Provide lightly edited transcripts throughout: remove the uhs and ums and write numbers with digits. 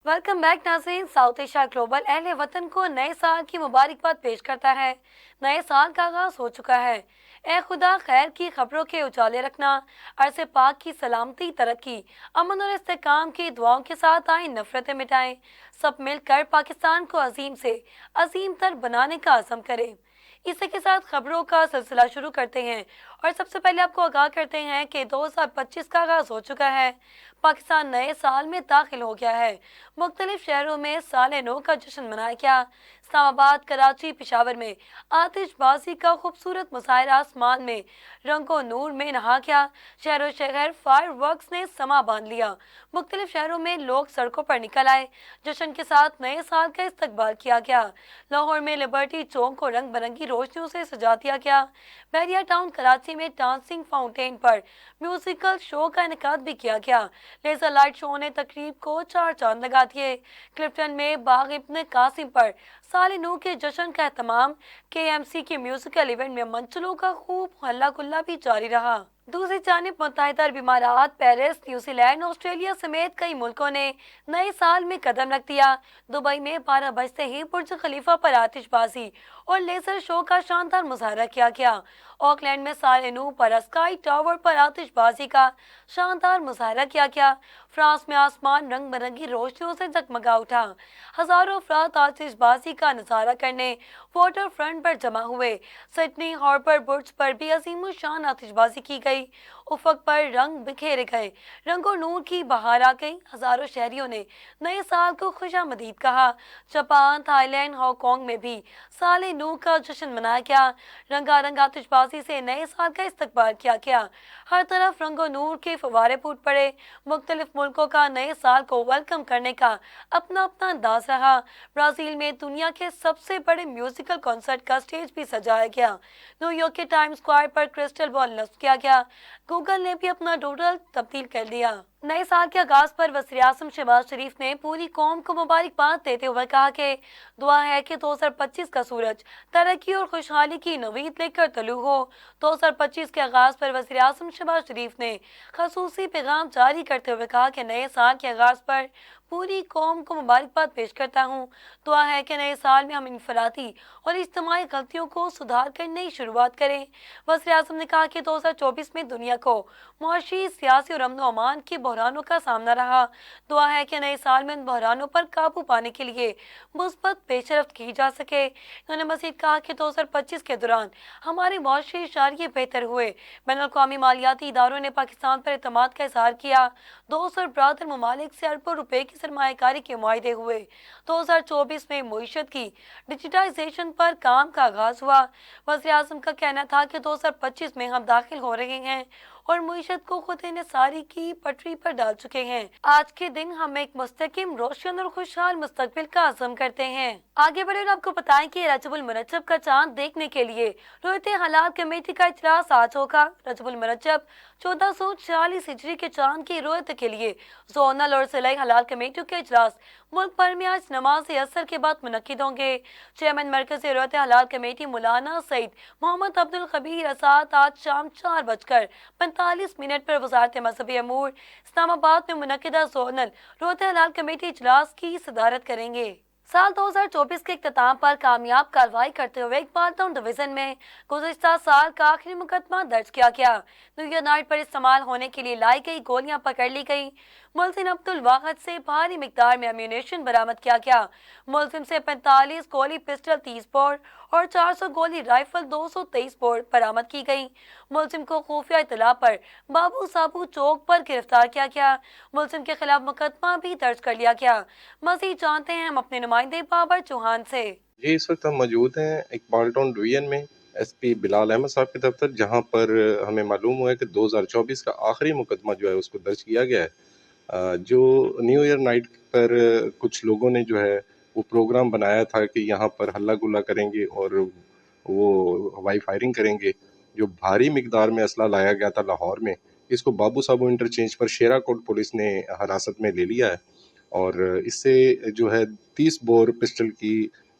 Welcome back नाज़रीन। South Asia global अहले वतन को नए साल की मुबारकबाद पेश करता है। नए साल का आगाज हो चुका है। ए खुदा खैर की खबरों के उजाले रखना, अरसे पाक की सलामती, तरक्की, अमन और इस्तेकाम की दुआओं के साथ आए नफरतें मिटाएं। सब मिलकर पाकिस्तान को अजीम से अजीम तर बनाने का अज़म करें। इसी के साथ खबरों का सिलसिला शुरू करते हैं और सबसे पहले आपको आगाह करते हैं कि 2025 का आगाज हो चुका है। पाकिस्तान नए साल में दाखिल हो गया है। मुख्तलिफ शहरों में साल नौ का जश्न मनाया गया। इस्लामाबाद, कराची, पेशावर में आतिशबाजी का खूबसूरत मुजाहरा आसमान में रंगो नूर में नहा गया। शहरों शहर फायर वर्क्स ने समा बांध लिया। मुख्तलिफ शहरों में लोग सड़कों पर निकल आए। जश्न के साथ नए साल का इस्तकबाल किया गया। लाहौर में लिबर्टी चौक को रंग बिरंगी रोशनियों से सजा दिया गया। बहरिया टाउन कराची में डांसिंग फाउंटेन पर म्यूजिकल शो का इनेकाद भी किया गया। लेजर लाइट शो ने तकरीब को चार चांद लगा दिए। क्लिफ्टन में बाग इब्न कासिम पर साल नू के जश्न का एहतमाम। KMC के म्यूजिकल इवेंट में मंचलों का खूब हल्ला गुल्ला भी जारी रहा। दूसरी जानिब मुत्तहिदा अरब इमारात, पेरिस, न्यूजीलैंड, ऑस्ट्रेलिया समेत कई मुल्कों ने नए साल में कदम रख दिया। दुबई में 12 बजते ही बुर्ज खलीफा पर आतिशबाजी और लेजर शो का शानदार मुजाहरा किया गया। ऑकलैंड में साल नू पर स्काई टावर पर आतिशबाजी का शानदार मुजाहरा किया गया। फ्रांस में आसमान रंग बिरंगी रोशनियों से जगमगा उठा। हजारों अफराद आतिशबाजी का नजारा करने वाटर फ्रंट पर जमा हुए। सिडनी हार्बर बुर्ज पर भी अजीम शान आतिशबाजी की गई। उफक पर रंग बिखेरे गए। रंगो नूर की बहार आ गई। हजारों शहरियों ने नए साल को खुशामदीद कहा। जापान, थाईलैंड, हांगकांग में भी साल नू का जश्न मनाया गया। रंगारंग आतिशबाजी से नए साल का इस्तकबाल किया गया। हर तरफ रंगो नूर के फवारे फूट पड़े। मुख्तलिफ मुल्कों का नए साल को वेलकम करने का अपना अपना अंदाज रहा। ब्राजील में दुनिया के सबसे बड़े म्यूजिकल कॉन्सर्ट का स्टेज भी सजाया गया। न्यूयॉर्क के टाइम स्क्वायर पर क्रिस्टल बॉल नस्ब किया गया। गूगल ने भी अपना डूडल तब्दील कर दिया। नए साल के आगाज पर वज़ीर-ए-आज़म शहबाज शरीफ ने पूरी कौम को मुबारकबाद देते हुए कहा कि दुआ है कि 2025 का सूरज तरक्की और खुशहाली की नवीद लेकर तलू हो। 2025 के आगाज पर वज़ीर-ए-आज़म शहबाज शरीफ ने खसूसी पैगाम जारी करते हुए कहा कि नए साल के आगाज पर पूरी कौम को मुबारकबाद पेश करता हूँ। दुआ है कि नए साल में हम इनफरादी और इज्तिमाई गलतियों को सुधार कर नई शुरुआत करें। वज़ीर-ए-आज़म ने कहा कि 2024 में दुनिया को मुआशी, सियासी और अमन अमान के बहरानों का सामना रहा। दुआ है कि नए साल में इन बहरानों पर काबू पाने के लिए मुस्बत पेशरफ्त की जा सके। उन्होंने मज़ीद कहा कि 2025 के दौरान हमारे मुआशी इशारे बेहतर हुए। बैनुल-अक़वामी मालियाती इदारों ने पाकिस्तान पर एतमाद का इजहार किया। दोस्त और ब्रादर ममालिक से अरबों रुपए की सरमायाकारी के मुआहदे हुए। 2024 में मईशत की डिजिटाइजेशन पर काम का आगाज हुआ। वज़ीर-ए-आज़म का कहना था कि 2025 में हम दाखिल हो रहे हैं और मईशत को खुद इन्हिसारी की पटरी पर डाल चुके हैं। आज के दिन हम एक मुस्तकिम, रोशन और खुशहाल मुस्तकबिल का अज़म करते हैं। आगे बढ़े और आपको बताएं कि रजबुल मुरज्जब का चांद देखने के लिए रोयत हलाल कमेटी का इजलास आज होगा। रजबुल मुरज्जब 1440 हिजरी के चांद की रोयत के लिए जोनल और जिला हलाल कमेटियों के इजलास मुल्क भर में आज नमाज असर के बाद मुनक्किद होंगे। चेयरमैन मरकज़ी रोयत हलाल कमेटी मौलाना सईद मोहम्मद अब्दुल खबीर आजाद आज शाम 4:45 पर वज़ारत मज़हबी अमूर इस्लामाबाद में मुनक्किदा जोनल रोयत हलाल कमेटी इजलास की सदारत करेंगे। साल 2024 के इख्तिताम पर कामयाब कार्रवाई करते हुए इकबाल टाउन डिवीजन में गुज़िश्ता साल का आखिरी मुकदमा दर्ज किया गया। न्यू ईयर नाइट पर इस्तेमाल होने के लिए लाई गई गोलियां पकड़ ली गई। मुलजिम अब्दुल वाहिद से भारी मिकदार में एम्यूनेशन बरामद किया गया। मुलजिम से 45 गोली पिस्टल 30 बोर और 400 गोली राइफल 223 बोर बरामद की गई। मुलजिम को खुफिया इतला पर बाबू साबू चौक पर गिरफ्तार किया गया। मुलजिम के खिलाफ मुकदमा भी दर्ज कर लिया गया। मजीद जानते हैं हम अपने नुमाइंदे बाबर चौहान से। जी, इस वक्त हम मौजूद हैं इकबाल टाउन डिवीजन में SP बिलाल अहमद साहब के दफ्तर, जहां पर हमें मालूम हुआ है कि 2024 का आखिरी मुकदमा जो है उसको दर्ज किया गया है। जो न्यू ईयर नाइट पर कुछ लोगों ने जो है वो प्रोग्राम बनाया था कि यहाँ पर हल्ला गुल्ला करेंगे और वो हवाई फायरिंग करेंगे। जो भारी मिकदार में असला लाया गया था लाहौर में, इसको बाबू साबू इंटरचेंज पर शेराकोट पुलिस ने हिरासत में ले लिया है और इससे जो है 30 बोर पिस्टल की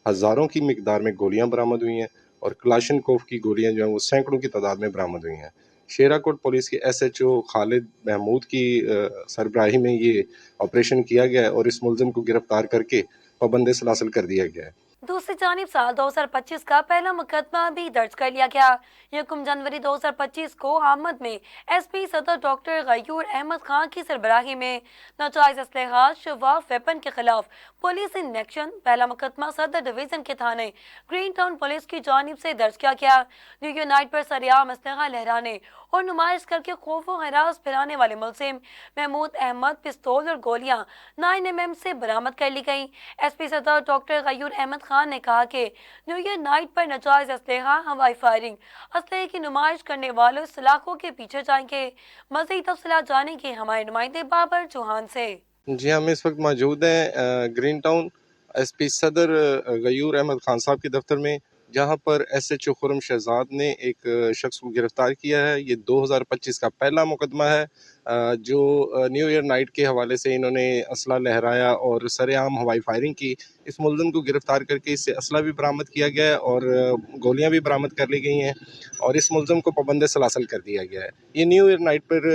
हज़ारों की मिकदार में गोलियां बरामद हुई हैं और क्लाशनकोफ की गोलियां जो हैं वो सैकड़ों की तादाद में बरामद हुई हैं। شیرا کوٹ پولیس کے SHO خالد محمود کی سربراہی میں یہ آپریشن کیا گیا ہے اور اس ملزم کو گرفتار کر کے پابند سلاسل کر دیا گیا ہے۔ دوسری جانب سال 2025 کا پہلا مقدمہ بھی درج کر لیا گیا۔ 1 جنوری 2025 کو آمد میں SP صدر ڈاکٹر غیور احمد خان کی سربراہی میں ناجائز اسلحہ شفاف ویپن کے خلاف پولیس ان ایکشن پہلا مقدمہ صدر ڈویژن کے تھانے گرین ٹاؤن پولیس کی جانب سے درج کیا گیا۔ نیو ایئر نائٹ پر سریعام اسلحہ لہرانے اور نمائش کر کے خوف و ہراس پھیلانے والے ملزم محمود احمد پستول اور گولیاں 9mm سے برآمد کر لی گئیں۔ SP صدر ڈاکٹر غیور احمد خان نے کہا کہ نیو ایئر نائٹ پر ناجائز اسلحہ ہوائی فائرنگ اسلحے کی نمائش کرنے والوں سلاخوں کے پیچھے جائیں گے۔ مزید تفصیلات جانیں گے ہمارے نمائندے بابر چوہان سے۔ جی ہم اس وقت موجود ہیں گرین ٹاؤن SP صدر غیور احمد خان صاحب کے دفتر میں، جہاں پر SHO خرم شہزاد نے ایک شخص کو گرفتار کیا ہے۔ یہ 2025 کا پہلا مقدمہ ہے جو نیو ایئر نائٹ کے حوالے سے انہوں نے اسلحہ لہرایا اور سر عام ہوائی فائرنگ کی۔ اس ملزم کو گرفتار کر کے اس سے اسلحہ بھی برآمد کیا گیا ہے اور گولیاں بھی برآمد کر لی گئی ہیں اور اس ملزم کو پابند سلاسل کر دیا گیا ہے۔ یہ نیو ایئر نائٹ پر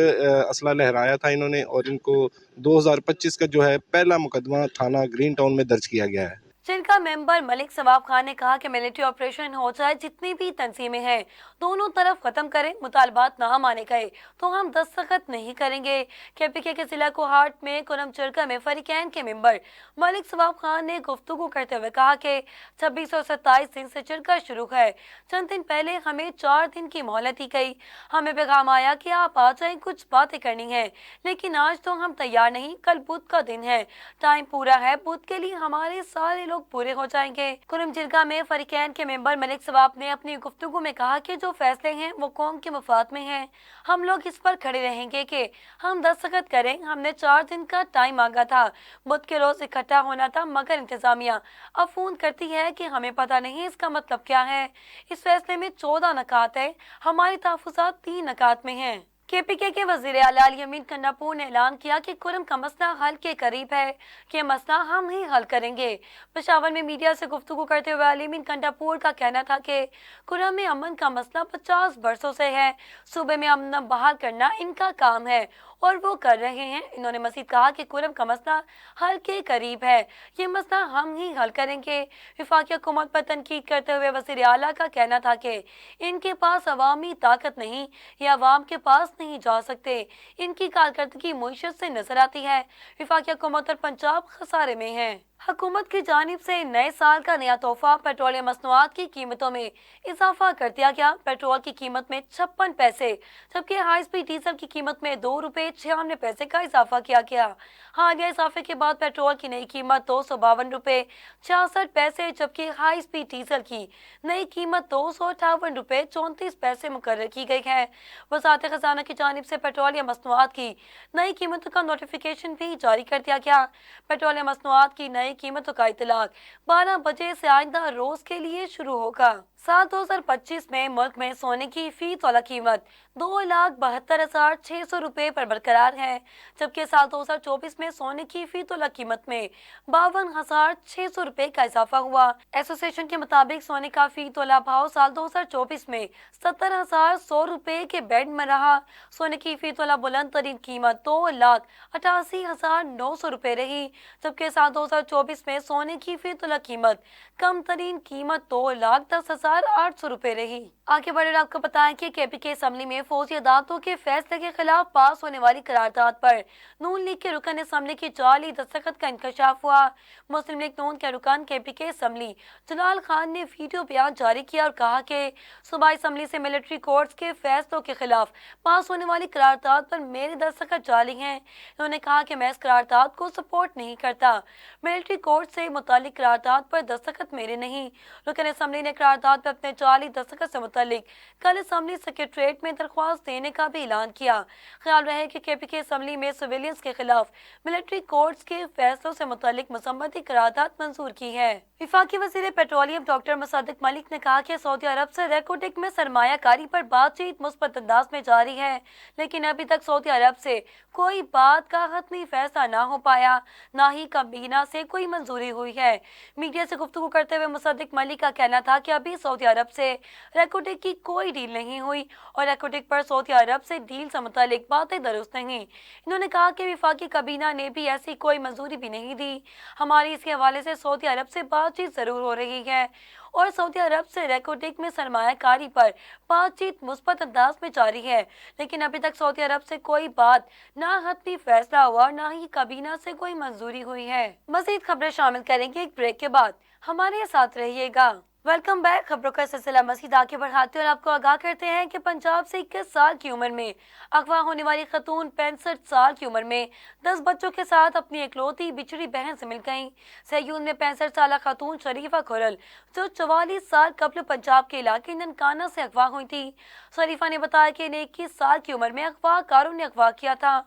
اسلحہ لہرایا تھا انہوں نے اور ان کو 2025 کا جو ہے پہلا مقدمہ تھانہ گرین ٹاؤن میں درج کیا گیا ہے۔ جن کا ممبر ملک ثواب خان نے کہا کہ ملٹری آپریشن ہو جائے، جتنی بھی تنظیمیں ہیں دونوں طرف ختم کریں، مطالبات نہ مانے گئے تو ہم دستخط نہیں کریں گے۔ KPK کے ضلع کوہاٹ میں کرم چرکا میں فریقین کے ممبر ملک ثواب خان نے گفتگو کرتے ہوئے کہا کہ 26 اور 27 دن سے چرکا شروع ہے۔ چند دن پہلے ہمیں 4 دن کی مہلت دی گئی، ہمیں پیغام آیا کہ آپ آ جائیں، کچھ باتیں کرنی ہیں، لیکن آج تو ہم تیار نہیں، کل بدھ کا دن ہے، ٹائم پورا ہے، بدھ کے لیے ہمارے سارے لوگ پورے ہو جائیں گے۔ کرم جرگا میں فریقین کے ممبر ملک ثواب نے اپنی گفتگو میں کہا کہ جو فیصلے ہیں وہ قوم کے مفاد میں ہیں، ہم لوگ اس پر کھڑے رہیں گے کہ ہم دستخط کریں۔ ہم نے 4 دن کا ٹائم مانگا تھا، بدھ کے روز اکٹھا ہونا تھا، مگر انتظامیہ اب فون کرتی ہے کہ ہمیں پتہ نہیں اس کا مطلب کیا ہے۔ اس فیصلے میں 14 نکات ہیں، ہماری تحفظات 3 نکات میں ہیں۔ KPK کے وزیر اعلیٰ الیمین کنڈاپور نے اعلان کیا کہ کرم کا مسئلہ حل کے قریب ہے، کہ مسئلہ ہم ہی حل کریں گے۔ پشاور میں میڈیا سے گفتگو کرتے ہوئے الیمین کنڈاپور کا کہنا تھا کہ کرم میں امن کا مسئلہ 50 برسوں سے ہے، صوبے میں امن بحال کرنا ان کا کام ہے اور وہ کر رہے ہیں۔ انہوں نے مزید کہا کہ کرم کا مسئلہ حل کے قریب ہے، یہ مسئلہ ہم ہی حل کریں گے۔ وفاقی حکومت پر تنقید کرتے ہوئے وزیر اعلیٰ کا کہنا تھا کہ ان کے پاس عوامی طاقت نہیں، یہ عوام کے پاس نہیں جا سکتے، ان کی کارکردگی معیشت سے نظر آتی ہے۔ وفاقی حکومت اور پنجاب خسارے میں ہے۔ حکومت کی جانب سے نئے سال کا نیا تحفہ، پیٹرولیم مصنوعات کی قیمتوں میں اضافہ کر دیا گیا۔ پیٹرول کی قیمت میں 56 پیسے جبکہ ہائی اسپیڈ ڈیزل کی قیمت میں 2 روپے 96 پیسے کا اضافہ کیا گیا۔ حالیہ اضافے کے بعد پیٹرول کی نئی قیمت 252 روپے 66 پیسے جبکہ ہائی اسپیڈ ڈیزل کی نئی قیمت 258 روپے 34 پیسے مقرر کی گئی ہے۔ وزارت خزانہ کی جانب سے پیٹرولیم مصنوعات کی نئی قیمتوں کا نوٹیفیکیشن بھی جاری کر دیا گیا۔ پیٹرولیم مصنوعات کی نئی قیمتوں کا اطلاق 12 بجے سے آئندہ روز کے لیے شروع ہوگا۔ سال 2025 میں ملک میں سونے کی فی تولہ قیمت 2,72,600 روپے پر برقرار ہے، جبکہ سال 2024 میں سونے کی فی تولہ قیمت میں 52,600 روپے کا اضافہ ہوا۔ ایسوسی ایشن کے مطابق سونے کا فی تولہ بھاؤ سال 2024 میں 70,100 روپے کے بینڈ میں رہا۔ سونے کی فی تولہ بلند ترین قیمت 2,88,900 روپے رہی، جبکہ سال 2024 میں سونے کی فی تولہ قیمت کم ترین قیمت 2,10,800 روپے رہی۔ آگے بڑھے آپ کو بتائیں کہ KPK اسمبلی میں فوجی عدالتوں کے فیصلے کے خلاف پاس ہونے والی قرارداد پر نون لیگ کے رکن اسمبلی کی جعلی دستخط کا انکشاف ہوا۔ مسلم لیگ نون کے رکن KPK اسمبلی جلال خان نے ویڈیو بیان جاری کیا اور کہا کہ صوبائی اسمبلی سے ملٹری کورٹس کے فیصلوں کے خلاف پاس ہونے والی قرارداد پر میرے دستخط جعلی ہیں۔ انہوں نے کہا کہ میں اس قرارداد کو سپورٹ نہیں کرتا، ملٹری کورٹ سے متعلق قرارداد پر دستخط میرے نہیں۔ رکن اسمبلی نے قرارداد پر اپنے جعلی دستخط سے متعلق کل اسمبلی سیکریٹریٹ میں درخواست دینے کا بھی اعلان کیا۔ خیال رہے کہ KPK اسمبلی میں سویلینس کے خلاف ملٹری کورٹس کے فیصلوں سے متعلق مذمتی قرارداد منظور کی ہے۔ وفاقی وزیر پیٹرولیم ڈاکٹر مصدق ملک نے کہا کہ سعودی عرب سے ریکوٹک میں سرمایہ کاری پر بات چیت مثبت انداز میں جاری ہے، لیکن ابھی تک سعودی عرب سے کوئی بات کا حتمی فیصلہ نہ ہو پایا، نہ ہی کابینہ سے کوئی منظوری ہوئی ہے۔ میڈیا سے گفتگو کرتے ہوئے مصدق ملک کا کہنا تھا کہ ابھی سعودی عرب سے ریکوٹک रेकोटेक की कोई डील नहीं हुई और रेकोटेक पर सऊदी अरब से डील से मुतालिक बातें दुरुस्त नहीं। इन्होंने कहा कि वफाकी काबीना ने भी ऐसी कोई मंजूरी भी नहीं दी। हमारी इसके हवाले से सऊदी अरब से बातचीत जरूर हो रही है और सऊदी अरब से रेकोटेक में सरमायाकारी पर बातचीत मुस्बत अंदाज में जारी है, लेकिन अभी तक सऊदी अरब से कोई बात ना हतमी फैसला हुआ और ना ही काबीना से कोई मंजूरी हुई है। मजीद खबरें शामिल करेंगे एक ब्रेक के बाद, हमारे साथ रहिएगा। Welcome back. खबरों का सिलसिला मजीद आगे बढ़ाते हैं और आपको आगाह करते हैं कि पंजाब से 21 साल की उम्र में अगवा होने वाली खतून 65 साल की उम्र में 10 बच्चों के साथ अपनी इकलौती बिछड़ी बहन से मिल गईं। सयून में 65 साल खतून शरीफा खुरल जो 44 साल कबल पंजाब के इलाके ननकाना से अगवा हुई थी। शरीफा ने बताया कि इन्हें 21 साल की उम्र में अगवाकारों ने अगवा किया था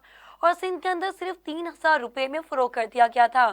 और सिंध के अंदर सिर्फ 3000 रुपए में फरोख्त कर दिया गया था।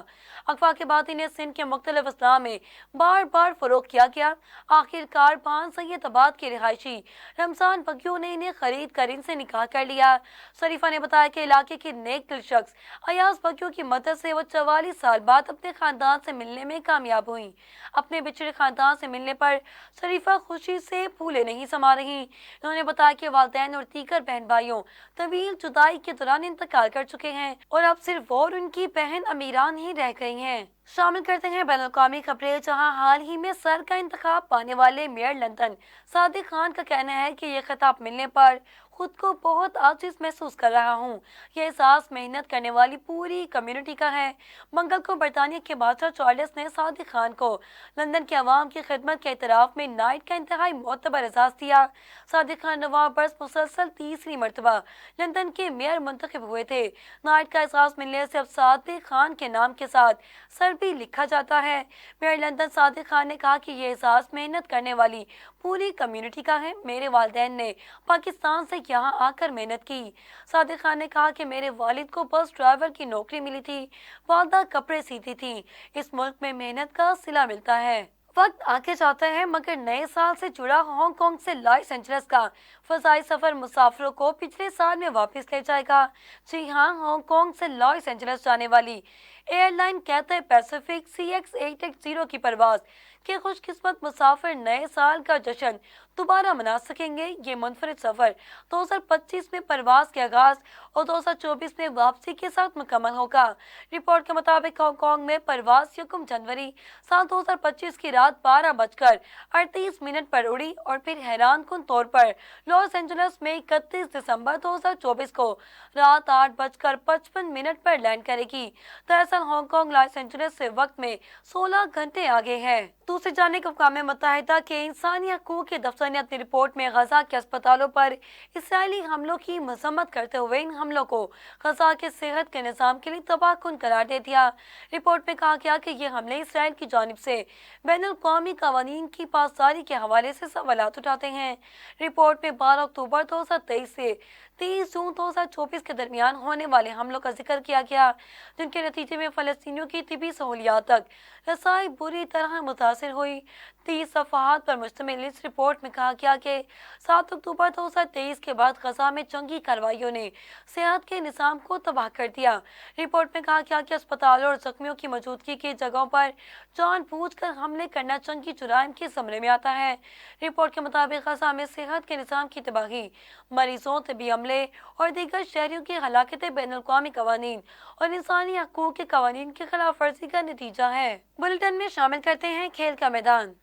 अगवा के बाद इन्हें सिंध के मुख्तलिफ अजला में बार बार फरोख्त किया गया। आखिरकार 5 सैयदाबाद के रिहायशी रमजान बगियों ने इन्हें खरीद कर इनसे निकाह कर लिया। शरीफा ने बताया कि इलाके के नेक दिल शख्स अयाज बगियों की मदद से वो 44 साल बाद अपने खानदान से मिलने में कामयाब हुई। अपने बिछड़े खानदान से मिलने पर शरीफा खुशी से फूले नहीं समा रही। उन्होंने बताया कि वालिदैन और दीगर बहन भाइयों तवील जुदाई के दौरान इंतकाल कर चुके हैं और अब सिर्फ वो और उनकी बहन अमीरान ही रह गई हैं। शामिल करते हैं बैनुल-अक़वामी खबरें, जहां हाल ही में सर का इंतखाब पाने वाले मेयर लंदन सादिक खान का कहना है कि ये खिताब मिलने पर खुद को बहुत आजिज महसूस कर रहा हूँ। यह एहसास मेहनत करने वाली पूरी कम्युनिटी का है। मंगल को बरतानिया के बादशाह चार्ल्स ने सादिक खान को लंदन के अवाम की खिदमत के इतराफ में नाइट का इंतहाई मोतबर एजाज दिया। सादिक खान नवाब बरस मुसलसल तीसरी मरतबा लंदन के मेयर मुंतखब हुए थे। नाइट का एजाज मिलने से अब सादिक खान के नाम के साथ सर भी लिखा जाता है। मेयर लंदन सादिक खान ने कहा कि यह एहसास मेहनत करने वाली पूरी कम्युनिटी का है। मेरे वालिदैन ने पाकिस्तान से यहाँ आकर मेहनत की। सादिक खान ने कहा कि मेरे वालिद को बस ड्राइवर की नौकरी मिली थी, वालदा कपड़े सीती थी। इस मुल्क में मेहनत का सिला मिलता है। वक्त आगे जाता है मगर नए साल से जुड़ा हांगकांग से लॉस एंजल्स का फजाई सफर मुसाफिरों को पिछले साल में वापस ले जाएगा। जी हाँ, हांगकांग से लॉस एंजल्स जाने वाली एयरलाइन कैथे पैसिफिक CX-880 की परवाज के खुशकिस्मत मुसाफिर नए साल का जश्न दोबारा मना सकेंगे। ये मुनफरिद सफर 2025 में परवाज के आगाज और 2024 में वापसी के साथ मुकम्मल होगा। रिपोर्ट के मुताबिक हांगकांग में परवाज 1 जनवरी साल 2025 की रात 12:38 पर उड़ी और फिर हैरानकुन तौर पर लॉस एंजल्स में 31 दिसंबर 2024 को रात 8:55 पर लैंड करेगी। दरअसल हांगकांग लॉस एंजल्स से वक्त में 16 घंटे आगे है। दूसरी जानिब अक़वाम मुत्तहिदा के इंसानी हकूक़ के दफ्तर ने अपनी रिपोर्ट में गजा के अस्पतालों पर इसराइली हमलों की मजम्मत करते हुए इन हमलों को गजा के सेहत के निज़ाम के लिए तबाहकुन करार दे दिया। रिपोर्ट में कहा गया कि ये हमले इसराइल की जानिब से बैनुल-अक़वामी क़वानीन की पासदारी के हवाले से सवालात उठाते हैं। रिपोर्ट में 12 अक्टूबर 2023 से 30 जून 2024 के दरमियान होने वाले हमलों का जिक्र किया गया, जिनके नतीजे में फ़लस्तीनियों की तिबी सहूलियात तक रसाई बुरी तरह मुतासिर हुई। 30 सफ़हात पर मुश्तमिल इस रिपोर्ट में कहा गया कि 7 अक्टूबर 2023 के बाद गजा में जंगी कार्रवाइयों ने सेहत के निज़ाम को तबाह कर दिया। रिपोर्ट में कहा गया कि अस्पतालों और जख्मियों की मौजूदगी की जगहों पर जानबूझकर हमले करना जंगी जुराइम के ज़मरे में आता है। रिपोर्ट के मुताबिक गजा में सेहत के निज़ाम की तबाही, मरीजों, तिबी अमले और दीगर शहरियों की हलाकतें बैनुल-अक़वामी क़वानीन और इंसानी हकूक़ के क़वानीन की खिलाफ वर्जी का नतीजा है। बुलेटिन में शामिल करते हैं खेल का मैदान।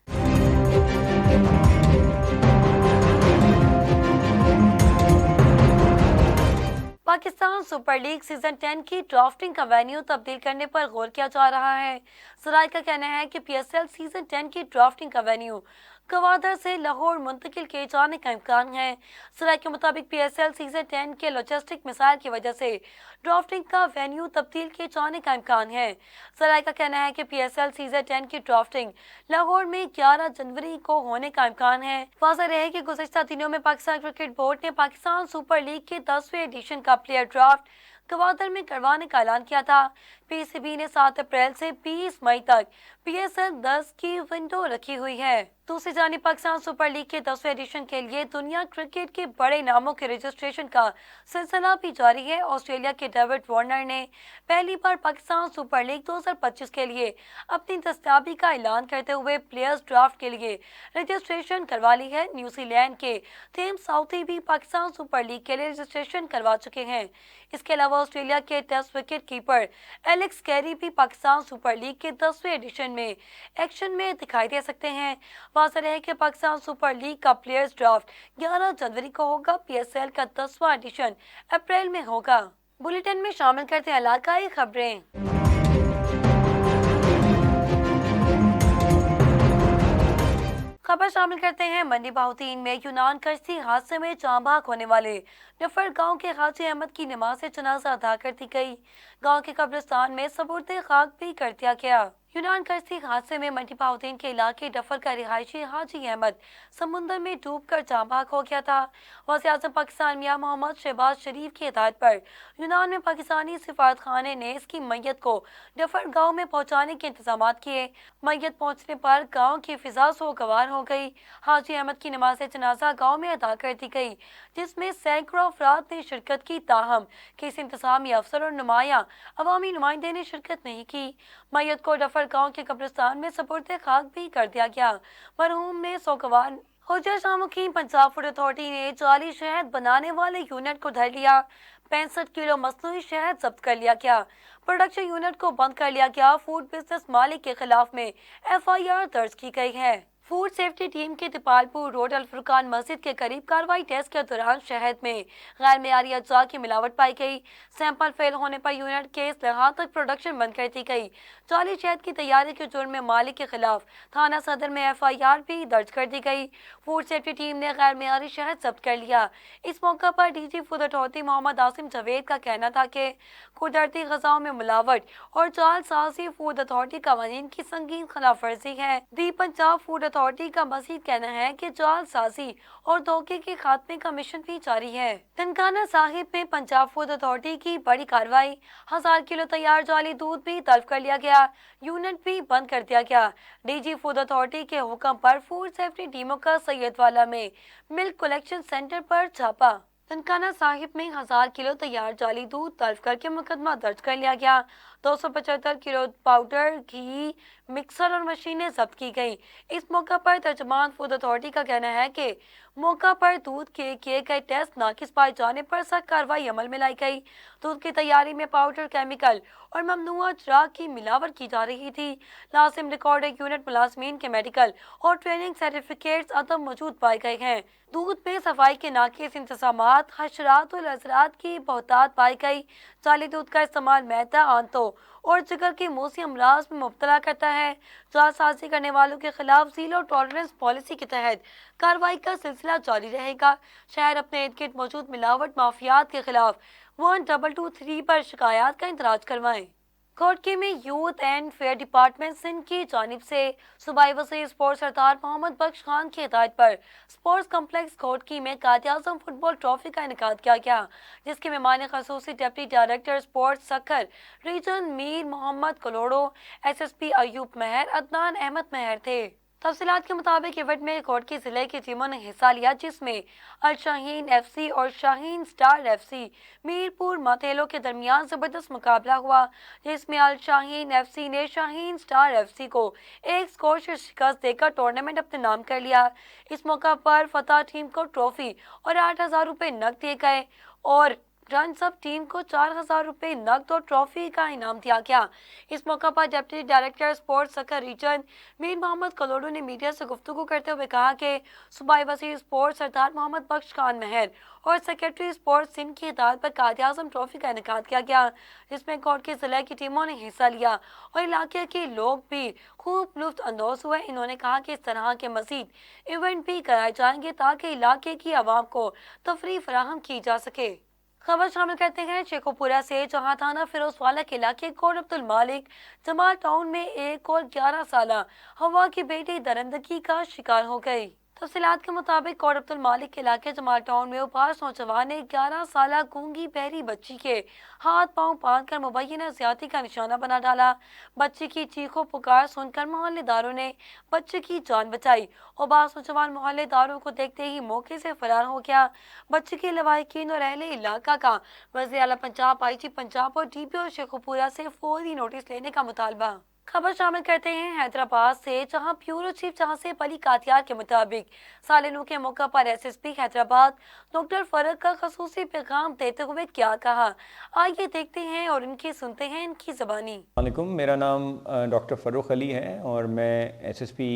पाकिस्तान सुपर लीग सीजन 10 की ड्राफ्टिंग का वेन्यू तब्दील करने पर गौर किया जा रहा है। सराय का कहना है कि PSL सीजन 10 की ड्राफ्टिंग का वेन्यू गवादर से लाहौर मुंतकिल किए जाने का इम्कान है। सराय के मुताबिक PSL सीजन 10 के लॉजिस्टिक मिसाइल की वजह से ड्राफ्टिंग का वेन्यू तब्दील किए जाने का इम्कान है। सराय का कहना है कि PSL सीजन 10 की ड्राफ्टिंग लाहौर में 11 जनवरी को होने का इम्कान है। वाज़ेह रहे कि गुज़श्ता दिनों में पाकिस्तान क्रिकेट बोर्ड ने पाकिस्तान सुपर लीग के 10वें एडिशन का प्लेयर ड्राफ्ट गवादर में करवाने का ऐलान किया था। PCB ने 7 अप्रैल से 20 मई तक PSL 10 की विंडो रखी हुई है। दूसरी जानिब पाकिस्तान सुपर लीग के 10वें एडिशन के लिए दुनिया क्रिकेट के बड़े नामों के रजिस्ट्रेशन का सिलसिला भी जारी है। ऑस्ट्रेलिया के डेविड वार्नर ने पहली बार पाकिस्तान सुपर लीग 2025 के लिए अपनी दस्तयाबी का ऐलान करते हुए प्लेयर्स ड्राफ्ट के लिए रजिस्ट्रेशन करवा ली है। न्यूजीलैंड के थेम साउथी भी पाकिस्तान सुपर लीग के लिए रजिस्ट्रेशन करवा चुके हैं। इसके अलावा ऑस्ट्रेलिया के test wicket keeper Alex Carey भी पाकिस्तान सुपर लीग के 10वें एडिशन में एक्शन में दिखाई दे सकते हैं। वाज़ेह है कि पाकिस्तान सुपर लीग का प्लेयर्स ड्राफ्ट 11 जनवरी को होगा। पीएसएल का 10वां एडिशन अप्रैल में होगा। बुलेटिन में शामिल करते हैं इलाकाई खबरें। खबर शामिल करते हैं मंडी बाहुतीन में यूनान कश्ती हादसे में जांबाग होने वाले नफर गांव के हाजी अहमद की नमाज जनाजा अदा कर दी गई। गांव के कब्रिस्तान में सबूरते खाक भी कर दिया गया। यूनान कश्ती हादसे में मंडी बाहुतीन के इलाके डफर का रिहायशी हाजी अहमद समुद्र में डूबकर जांबाग हो गया था। वज़ीर-ए-आज़म पाकिस्तान मियां मोहम्मद शहबाज शरीफ की हिदायत पर यूनान में पाकिस्तानी सिफारत खाने ने इसकी मैयत को डफर गांव में पहुंचाने के इंतजाम किए। मैयत पहुंचने पर गांव की फिजा सोगवार हो गई। हाजी अहमद की नमाज जनाजा गांव में अदा कर दी गई, जिसमें सैकड़ों अफराद ने शिरकत की। ताहम किसी इंतजामी अफसर और नुमाया अवामी नुमाइंदे ने शिरकत नहीं की। मैयत को डफर गांव के कब्रिस्तान में सपुर्दे खाक भी कर दिया गया। मरहूम ने सोगवार हुज्जत शाह-मुकीम पंजाब फूड अथॉरिटी ने जाली शहद बनाने वाले यूनिट को धर लिया। 65 किलो मसनूई शहद जब्त कर लिया गया। प्रोडक्शन यूनिट को बंद कर लिया गया। फूड बिजनेस मालिक के खिलाफ में एफआईआर दर्ज की गई है। फूड सेफ्टी टीम के तिपालपुर रोड अल-फुरकान मस्जिद के करीब कार्रवाई टेस्ट के दौरान शहद में गैर मेयारी अज्जा की मिलावट पाई गई। सैंपल फेल होने पर यूनिट के इस्लाह तक प्रोडक्शन बंद कर दी गई। जाली शहद की तैयारी के जुर्म में मालिक के खिलाफ थाना सदर में एफआईआर भी दर्ज कर दी गई। फूड सेफ्टी टीम ने गैर मेयारी शहद जब्त कर लिया। इस मौका पर DG food authority Mohammad Asim Javed का कहना था कि कुदरती गजाओं में मिलावट और जालसाजी फूड अथॉरिटी कवानीन की संगीन खिलाफ वर्जी है। दी पंजाब फूड अथॉरिटी का मजीद कहना है कि जालसाजी और धोखे के खात्मे का मिशन भी जारी है। ननकाना साहिब में पंजाब फूड अथॉरिटी की बड़ी कार्रवाई। 1000 किलो तैयार जाली दूध भी तलब कर लिया गया। यूनिट भी बंद कर दिया गया। डीजी फूड अथॉरिटी के हुक्म पर फूड सेफ्टी टीमों का सैयदवाला में मिल्क कलेक्शन सेंटर पर छापा। ननकाना साहिब में 1000 किलो तैयार जाली दूध तलब करके मुकदमा दर्ज कर लिया गया। 275 किलो पाउडर, घी, मिक्सर और मशीनें जब्त की गई। इस मौका पर तर्जमान फूड अथॉरिटी का कहना है कि मौका पर दूध के किए गए टेस्ट नाकिस पाए जाने पर सख्त कार्रवाई अमल में लाई गई। दूध की तैयारी में पाउडर, केमिकल और ममनुआ चिराग की मिलावट की जा रही थी। लाजिम रिकॉर्डिंग यूनिट मुलाजमीन के मेडिकल और ट्रेनिंग सर्टिफिकेट्स अदम मौजूद पाए गए हैं। दूध में सफाई के नाकिस इंतजामात, हशरात और अजरात की बहुतात पाई गई। जाली दूध का इस्तेमाल मैदा, आंतों और जिगर की मूसी अमराज में मुब्तला करता है। जालसाजी करने वालों के खिलाफ जीरो टॉलरेंस पॉलिसी के तहत कार्रवाई का सिलसिला जारी रहेगा। शहर अपने इर्द गिर्द मौजूद मिलावट माफियात के खिलाफ 1223 पर शिकायत का इंदराज करवाएं। घोटकी में youth and fair department Sindh की जानिब से सूबाई वज़ीर स्पोर्ट्स सरदार मोहम्मद बख्श खान की हिदायत पर स्पोर्ट्स कम्प्लेक्स घोटकी में कायद-ए-आज़म फुटबॉल ट्रॉफी का इनेकाद किया गया, जिसके मेहमान खसूसी deputy director sports Sukkur region Mir Muhammad Kalhoro, SSP Ayub Mahar, Adnan Ahmed Mahar थे। तफसीलात के मुताबिक इवेंट में घोटकी जिले की टीमों ने हिस्सा लिया, जिसमें अल शाहीन एफसी और शाहीन स्टार एफसी मीरपुर मातेलो के दरमियान जबरदस्त मुकाबला हुआ, जिसमें अल शाहीन एफसी ने शाहीन स्टार एफसी को एक स्कोर से शिकस्त देकर टूर्नामेंट अपने नाम कर लिया। इस मौका पर फतह टीम को ट्रॉफी और 8000 रुपये नकद दिए गए और रन सब टीम को 4000 रुपये नकद और ट्रॉफी का इनाम दिया गया। इस मौका पर deputy director sports Sukkur region Mir Muhammad Kalhoro ने मीडिया से गुफ्तगू करते हुए कहा कि सूबाई वज़ीर स्पोर्ट्स सरदार मोहम्मद बख्श खान महर और सेक्रेटरी स्पोर्ट्स सिंध की हिदायत पर कायद-ए-आज़म ट्रॉफी का इनेकाद किया गया, जिसमें घोटकी जिले की टीमों ने हिस्सा लिया और इलाके के लोग भी खूब लुत्फ अंदोज हुए। इन्होंने कहा कि इस तरह के मज़ीद इवेंट भी कराए जाएंगे ताकि इलाके की आवाम को तफरीह फराहम की जा सके। खबर शामिल करते हैं शेखोपुरा से, जहां थाना फिरोजवाला के इलाके कोट अब्दुल मालिक जमाल टाउन में एक और 11 साला हवा की बेटी दरिंदगी का शिकार हो गई। तफसीलात के मुताबिक कोट अब्दुल मालिक के इलाके जमाल टाउन में उपास नौजवान ने 11 साल गूंगी बहरी बच्ची के हाथ पांव बांध कर मुबैना ज्यादती का निशाना बना डाला। बच्ची की चीखों पुकार सुनकर मोहल्लेदारों ने बच्चे की जान बचाई। उबास नौजवान मोहल्लेदारों को देखते ही मौके से फरार हो गया। बच्ची के लवाहिकीन और अहले इलाका का वज़ीर आला पंजाब, IG पंजाब और DPO शेखुपुरा से फौरी नोटिस लेने का मुतालबा। खबर शामिल करते हैं हैदराबाद से, जहां ब्यूरो चीफ जहांसे अली कातियार के मुताबिक सालिनों के मौका पर SSP हैदराबाद डॉक्टर फरक का खसूसी पैगाम देते हुए क्या कहा, आइए देखते हैं और इनकी सुनते हैं इनकी ज़बानी। वालेकुम, मेरा नाम डॉक्टर फ़र्रुख अली है और मैं SSP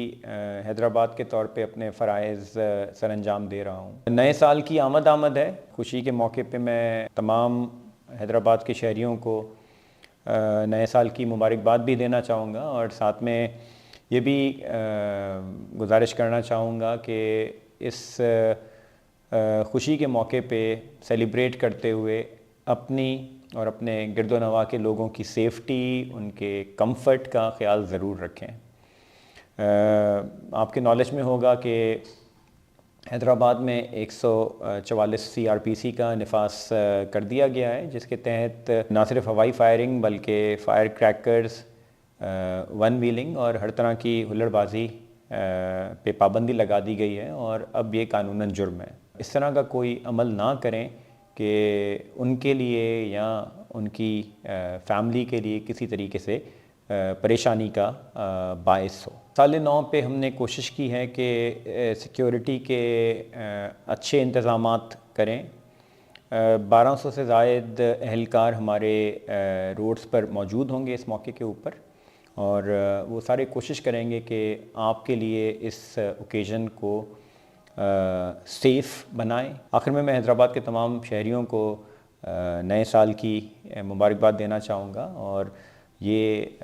हैदराबाद के तौर पे अपने फ़राइज़ सर अंजाम दे रहा हूँ। नए साल की आमद है। खुशी के मौके पे मैं तमाम हैदराबाद के शहरियों को नए साल की मुबारकबाद भी देना चाहूँगा और साथ में ये भी गुजारिश करना चाहूँगा कि इस खुशी के मौके पे सेलिब्रेट करते हुए अपनी और अपने गिरदोनवा के लोगों की सेफ्टी, उनके कंफर्ट का ख्याल ज़रूर रखें। आपके नॉलेज में होगा कि हैदराबाद में 144 CRPC का निफास कर दिया गया है, जिसके तहत ना सिर्फ हवाई फायरिंग बल्कि फायर क्रैकर्स, वन व्हीलिंग और हर तरह की हुल्लड़बाजी पे पाबंदी लगा दी गई है और अब ये कानूनन जुर्म है। इस तरह का कोई अमल ना करें कि उनके लिए या उनकी फैमिली के लिए किसी तरीके से परेशानी का बायस हो। साल 9 पे हमने कोशिश की है कि सिक्योरिटी के अच्छे इंतज़ामात करें। 1200 से ज़ायद एहलकार हमारे रोड्स पर मौजूद होंगे इस मौके के ऊपर और वो सारे कोशिश करेंगे कि आपके लिए इस ओकेज़न को सेफ़ बनाएं। आखिर में मैं हैदराबाद के तमाम शहरियों को नए साल की मुबारकबाद देना चाहूँगा और ये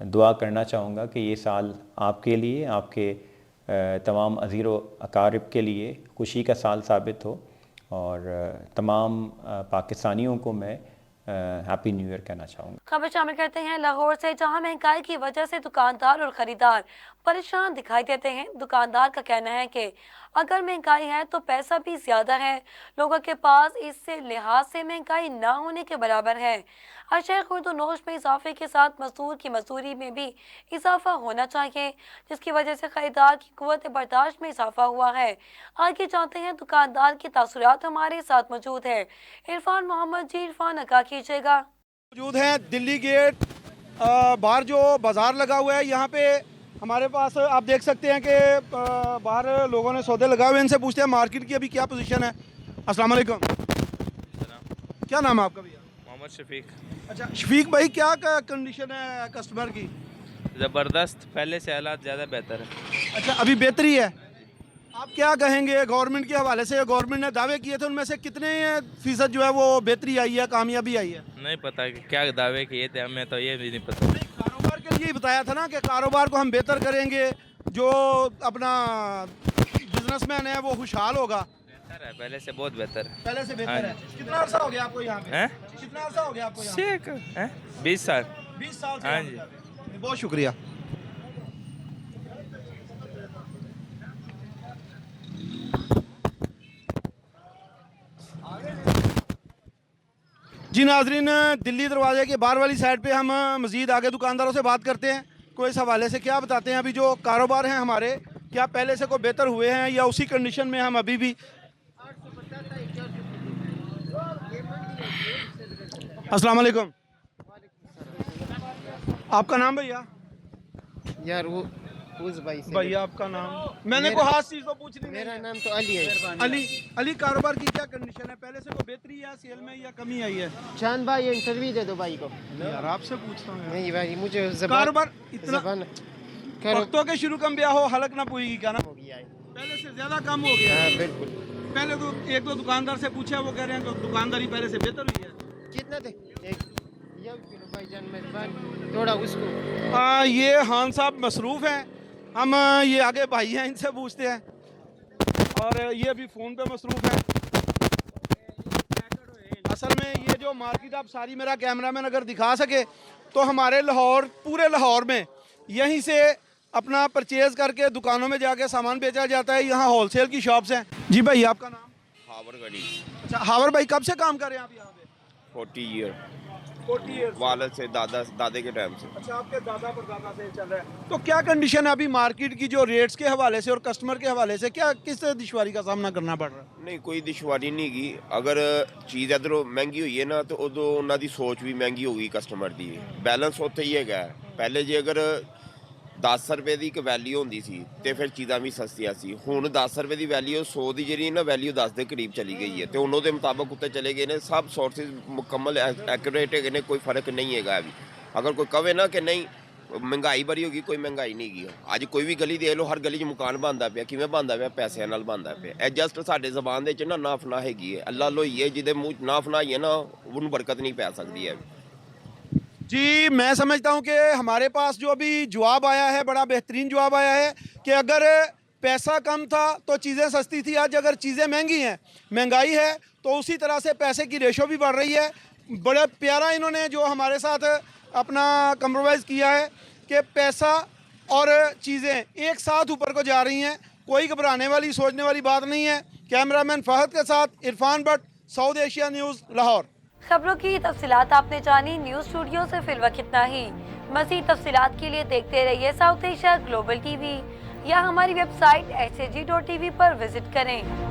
दुआ करना चाहूँगा कि ये साल आपके लिए, आपके तमाम अज़ीर व अकारिब के लिए खुशी का साल साबित हो और तमाम पाकिस्तानियों को मैं हैप्पी न्यू ईयर कहना चाहूँगा। खबर शामिल करते हैं लाहौर से, जहां महंगाई की वजह से दुकानदार और खरीदार परेशान दिखाई देते हैं। दुकानदार का कहना है कि अगर महंगाई है तो पैसा भी ज्यादा है, लोगों के पास इससे लिहाज से महंगाई ना होने के बराबर है। अशय खुर्दनोश में इजाफे के साथ मजदूर की मजदूरी में भी इजाफा होना चाहिए, जिसकी वजह से खरीदार की कुव्वत बर्दाश्त में इजाफा हुआ है। आगे जानते हैं दुकानदार के तासुरात, हमारे साथ मौजूद है इरफान मोहम्मद। जी इरफान, आगाह कीजिएगा। मौजूद हैं दिल्ली गेट बाहर जो बाज़ार लगा हुआ है, यहाँ पे हमारे पास आप देख सकते हैं कि बाहर लोगों ने सौदे लगाए हुए हैं। इनसे पूछते हैं मार्केट की अभी क्या पोजीशन है। अस्सलाम वालेकुम, क्या नाम है आपका भैया? मोहम्मद शफीक। अच्छा शफीक भाई, क्या कंडीशन है कस्टमर की? ज़बरदस्त, पहले से हालात ज़्यादा बेहतर है। अच्छा अभी बेहतरी है। आप क्या कहेंगे गवर्नमेंट के हवाले से? गवर्नमेंट ने दावे किए थे, उनमें से कितने फीसद जो है वो बेहतरी आई है, कामयाबी आई है? नहीं पता कि क्या दावे किए थे, हमें तो ये भी नहीं पता। कारोबार के लिए ही बताया था ना कि कारोबार को हम बेहतर करेंगे, जो अपना बिजनेसमैन है वो खुशहाल होगा। बेहतर है, पहले से बहुत बेहतर है। पहले से बेहतर है। कितना अर्सा हो गया आपको यहाँ पे? हैं? कितना अर्सा हो गया आपको यहाँ पे? 20 साल। 20 साल से? हाँ यहाँ पे। बहुत शुक्रिया। जी नाजरीन, दिल्ली दरवाजे के बाहर वाली साइड पे हम मज़ीद आगे दुकानदारों से बात करते हैं, कोई इस हवाले से क्या बताते हैं। अभी जो कारोबार हैं हमारे, क्या पहले से कोई बेहतर हुए हैं या उसी कंडीशन में हम अभी भी? अस्सलाम वालेकुम, आपका नाम भैया? यार वो उस भाई से भैया आपका नाम? मैंने को हाथ चीज तो पूछनी मेरा नहीं है। नाम तो अली है। अली, कारोबार की क्या कंडीशन है? पहले से कोई बेहतरी या सेल में या कमी आई है? चांद भाई इंटरव्यू दे दो भाई को। यार आपसे पूछता हूँ। नहीं भाई, मुझे कारोबार इतना करो वक्तों के शुरू कम ब्याह हो हलक ना पूरी क्या ना? हो गया है। पहले से ज्यादा कम हो गया है। हाँ बिल्कुल। पहले तो एक दो दुकानदार से पूछा, वो कह रहे हैं कि दुकानदारी पहले से बेहतर हुई है। कितना थे? एक किलो भाईजान मेहरबान, थोड़ा उसको। ये खान साहब मसरूफ़ हैं, हम ये आगे भाई हैं, इनसे पूछते हैं। और ये अभी फ़ोन पे मसरूफ़ हैं। असल में ये जो मार्केट आप सारी, मेरा कैमरामैन अगर दिखा सके तो हमारे लाहौर, पूरे लाहौर में यहीं से अपना परचेज करके दुकानों में जाके सामान बेचा जाता है, यहाँ होलसेल की शॉप्स हैं। जी भाई आपका नाम? हावर गढ़ी अच्छा हावर भाई, कब से काम कर रहे हैं आप यहाँ पे? 40 ईयर 40 ईयर। वालद से दादे के टाइम से। अच्छा आपके दादा परदादा से चल रहा है। तो क्या कंडीशन है अभी मार्केट की, जो रेट्स के हवाले से और कस्टमर के हवाले से, क्या किस दुश्वारी का सामना करना पड़ रहा है? नहीं कोई दुश्वारी नहीं की, अगर चीज़ इधरों महंगी हुई है ना तो उदों उन्हों की सोच भी महंगी होगी कस्टमर की। बैलेंस उत्थे ही है। पहले जे अगर 10 रुपए की एक वैल्यू होंदी सी तो फिर चीज़ां भी सस्तियां सी। हुण 10 रुपए की वैल्यू 100 की जी ना वैल्यू 10 के करीब चली गई है। तो उन्होंने मुताबिक उत्ते चले गए ने। सब सोर्सिस मुकम्मल एक्यूरेट है ने, कोई फर्क नहीं है अभी। अगर कोई कहे ना कि नहीं महंगाई बड़ी होगी, कोई महंगाई नहीं गई। अज कोई भी गली देख लो, हर गली च मकान बनता पिया। किवें बनता पिया? पैसों नाल बनता पिया। ए जस्ट साडे ज़बान दे च ना नाफना हैगी है। अल्लाह लोई है जिहदे मूँह नाफना है ना उन्होंने बरकत नहीं पै सकती है। जी मैं समझता हूँ कि हमारे पास जो अभी जवाब आया है, बड़ा बेहतरीन जवाब आया है कि अगर पैसा कम था तो चीज़ें सस्ती थी। आज अगर चीज़ें महंगी हैं, महंगाई है, तो उसी तरह से पैसे की रेशो भी बढ़ रही है। बड़ा प्यारा इन्होंने जो हमारे साथ अपना कंप्रोमाइज़ किया है कि पैसा और चीज़ें एक साथ ऊपर को जा रही हैं। कोई घबराने वाली, सोचने वाली बात नहीं है। कैमरामैन फहद के साथ Irfan Bhatt, south Asia news, Lahore. खबरों की तफसीलात आपने जानी। न्यूज़ स्टूडियो से फिल वक्त इतना ही। मज़ीद तफसीलात के लिए देखते रहिए साउथ एशिया ग्लोबल टीवी या हमारी वेबसाइट SAG.TV पर विजिट करें।